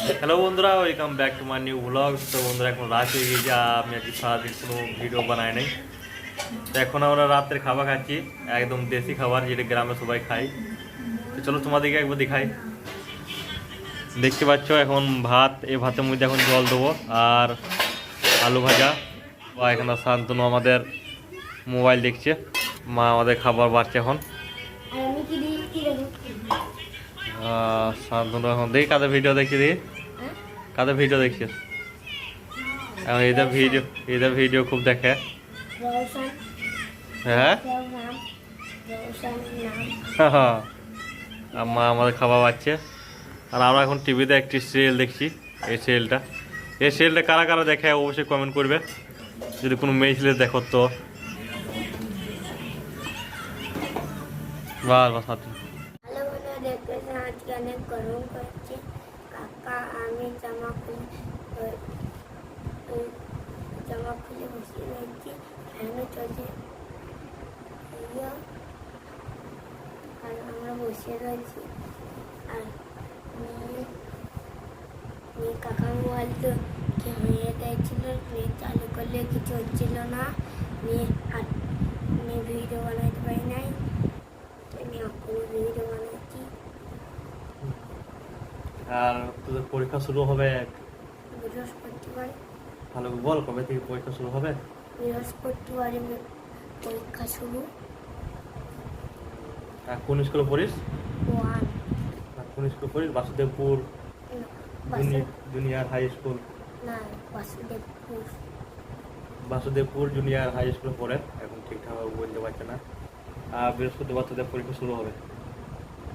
Hello বন্ধুরা, welcome back to my new blog. তো বন্ধুরা, এখন রাত হয়ে গিয়েছে, আমি আজকে সারাদিন কোনো ভিডিও বানাই নাই। তো এখন আমরা রাতের খাবার খাচ্ছি, একদম দেশি খাবার যেটা গ্রামে সবাই খায়। তো চলো তোমাদেরকে একবার দেখাই। দেখতে পাচ্ছ এখন ভাত, এই ভাতের মধ্যে এখন জল দেবো আর আলু ভাজা। বা এখানে শান্তনু আমাদের মোবাইল দেখছে, মা আমাদের খাবার বাড়ছে এখন। শান্তনু এখন দেখি কাদের ভিডিও দেখছি, দেখি কাদের ভিডিও দেখছিস। এখন এদের ভিডিও খুব দেখে। হ্যাঁ আর মা আমাদের খাবার পাচ্ছে। আর আমরা এখন টিভিতে একটি সিরিয়াল দেখছি। এই সিরিয়ালটা কারা কারা দেখে অবশ্যই কমেন্ট করবে, যদি কোনো মেয়ে ছেলে দেখো তো। বাস বাস হাত আজকে অনেক গরম করছে। কাকা আমি জামা খুলে বসে রয়েছি, ফ্যানও চলছে আর আমরা বসে রয়েছি। আর কাকার মোবাইল তো কি হয়ে গেছিল, চালু করলে কিছু হচ্ছিল না, ভিডিও বানাতে পারি নাই। আমি এখন ভিডিও বানাচ্ছি। আর তোদের পরীক্ষা শুরু হবে বৃহস্পতিবার। ভালো বল, কবে থেকে পরীক্ষা শুরু হবে? বৃহস্পতিবারে পরীক্ষা শুরু। আর কোন স্কুলে পড়িস? ওয়ান। আর কোন স্কুলে পড়িস? Basudebpur junior high school. না, বাসুদেবপুর জুনিয়র হাই স্কুলে পড়ে, এখন ঠিকঠাক বলতে পারছে না। আর বৃহস্পতিবার তোদের পরীক্ষা শুরু হবে।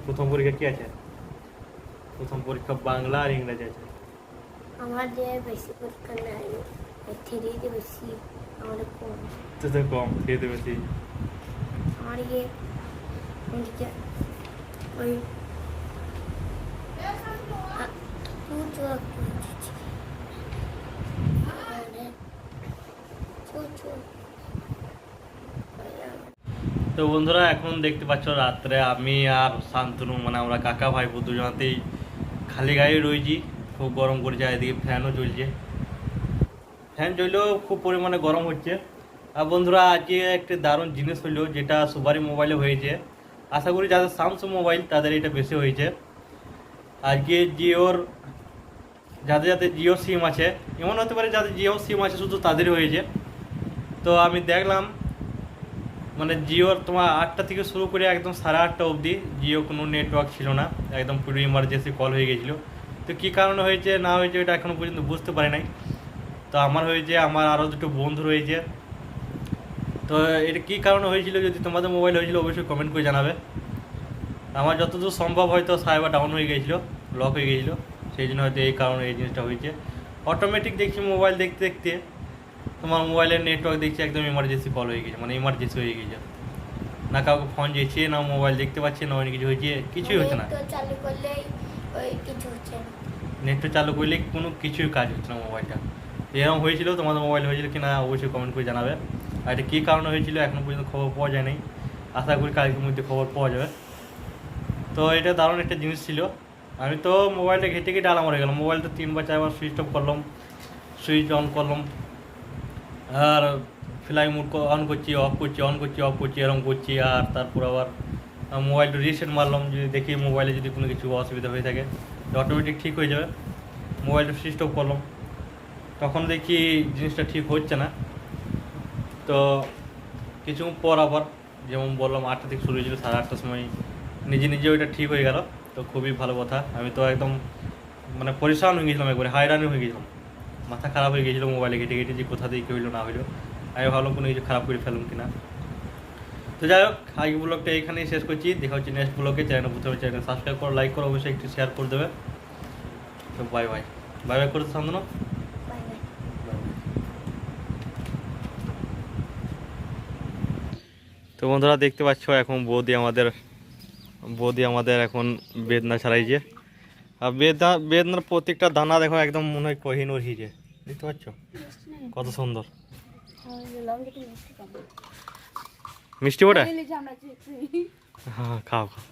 প্রথম পরীক্ষা কি আছে? প্রথম পরীক্ষা বাংলা আর ইংরেজি আছে। আমার যে বেশি পরীক্ষা নাই, থ্রিতে বেশি, আমাদের কম। তোদের কম, থ্রিতে বেশি। আমার ওই তো বন্ধুরা, এখন দেখতে পাচ্ছ রাত্রে আমি আর শান্তনু, মানে আমরা কাকা ভাইপো দুজনাতেই খালি গায়ে রয়েছি। খুব গরম করছে, এদিকে ফ্যানও চলছে। ফ্যান চললেও খুব পরিমাণে গরম হচ্ছে। আর বন্ধুরা, আজকে একটা দারুণ জিনিস হইলো, যেটা সবারই মোবাইলে হয়েছে। আশা করি যাদের স্যামসাং মোবাইল তাদের এটা বেশি হয়েছে। আজকে যাদের জিও সিম আছে, এমন হতে পারে যাদের জিও সিম আছে শুধু তাদেরই হয়েছে। তো আমি দেখলাম, মানে জিওর তোমার 8টা থেকে শুরু করে একদম 8:30 অবধি জিও কোনো নেটওয়ার্ক ছিল না, একদম পুরো ইমার্জেন্সি কল হয়ে গেছিলো। তো কী কারণে হয়েছে না হয়েছে এটা এখনও পর্যন্ত বুঝতে পারি নাই। তো আমার হয়েছে, আমার আরও দুটো বন্ধু রয়েছে। তো এটা কী কারণে হয়েছিল, যদি তোমাদের মোবাইল হয়েছিল অবশ্যই কমেন্ট করে জানাবে। আমার যতদূর সম্ভব হয়তো সার্ভার ডাউন হয়ে গিয়েছিলো, লক হয়ে গিয়েছিলো, সেই জন্য হয়তো এই কারণে এই জিনিসটা হয়েছে। অটোমেটিক দেখছি মোবাইল দেখতে দেখতে তোমার মোবাইলের নেটওয়ার্ক দেখছি একদম ইমার্জেন্সি কল হয়ে গেছে, মানে ইমার্জেন্সি হয়ে গেছে। না কাউকে ফোন যেছে, না মোবাইল দেখতে পাচ্ছে, না কিছু হয়েছে, কিছুই হচ্ছে না। নেটটা চালু করলে কোনো কিছুই কাজ হচ্ছে না মোবাইলটা। এরকম হয়েছিল, তোমাদের মোবাইল হয়েছিল কি না অবশ্যই কমেন্ট করে জানাবে। আর এটা কী কারণে হয়েছিল এখনও পর্যন্ত খবর পাওয়া যায় নাই, আশা করি কালকের মধ্যে খবর পাওয়া যাবে। তো এটা দারুণ একটা জিনিস ছিল। আমি তো মোবাইলটা ঘেটে ঘেটে আলাম হয়ে গেলাম, মোবাইলটা 3বার 4বার সুইচ অফ করলাম, সুইচ অন করলাম, আর ফ্লাই মোড অন করছি, অফ করছি, অন করছি, অফ করছি, এরকম করছি। আর তারপর আবার মোবাইলটা রিসেট মারলাম, যদি দেখি মোবাইলে যদি কোনো কিছু অসুবিধা হয়ে থাকে অটোমেটিক ঠিক হয়ে যাবে। মোবাইলটা সুইচ অফ করলাম, তখন দেখি জিনিসটা ঠিক হচ্ছে না। তো কিছু পর আবার, যেমন বললাম 8টা থেকে শুরু হয়েছিল, 8:30টার সময় নিজে ওইটা ঠিক হয়ে গেল। তো খুবই ভালো কথা। আমি তো একদম মানে পরিশ্রাম হয়ে গেছিলাম, একবারে হায়রানি হয়ে গেছিলাম, মাথা খারাপ হয়ে গেছিলো মোবাইলে ঘেটে ঘেটে, যে কোথা দিয়ে কী হইলো না হইলো। আমি ভাবলাম কোনো কিছু খারাপ করে ফেলুন কিনা। তো যাই হোক, আজকে ব্লগটা এখানেই শেষ করছি। দেখা হচ্ছে নেক্সট ব্লগে। চ্যানেল সাবস্ক্রাইব করো, লাইক করো, অবশ্যই একটু শেয়ার করে দেবে। তো বাই বাই, বাই বাই করতে শান্তনু। তো বন্ধুরা, দেখতে পাচ্ছ এখন বৌদি আমাদের এখন বেদনা ছাড়াইছে। আর বেদনার প্রত্যেকটা দানা দেখো একদম মনে হয় কোহিনুর হিজে, দেখতে পাচ্ছ কত সুন্দর মিষ্টি ওটা। হ্যাঁ, খাও খাও।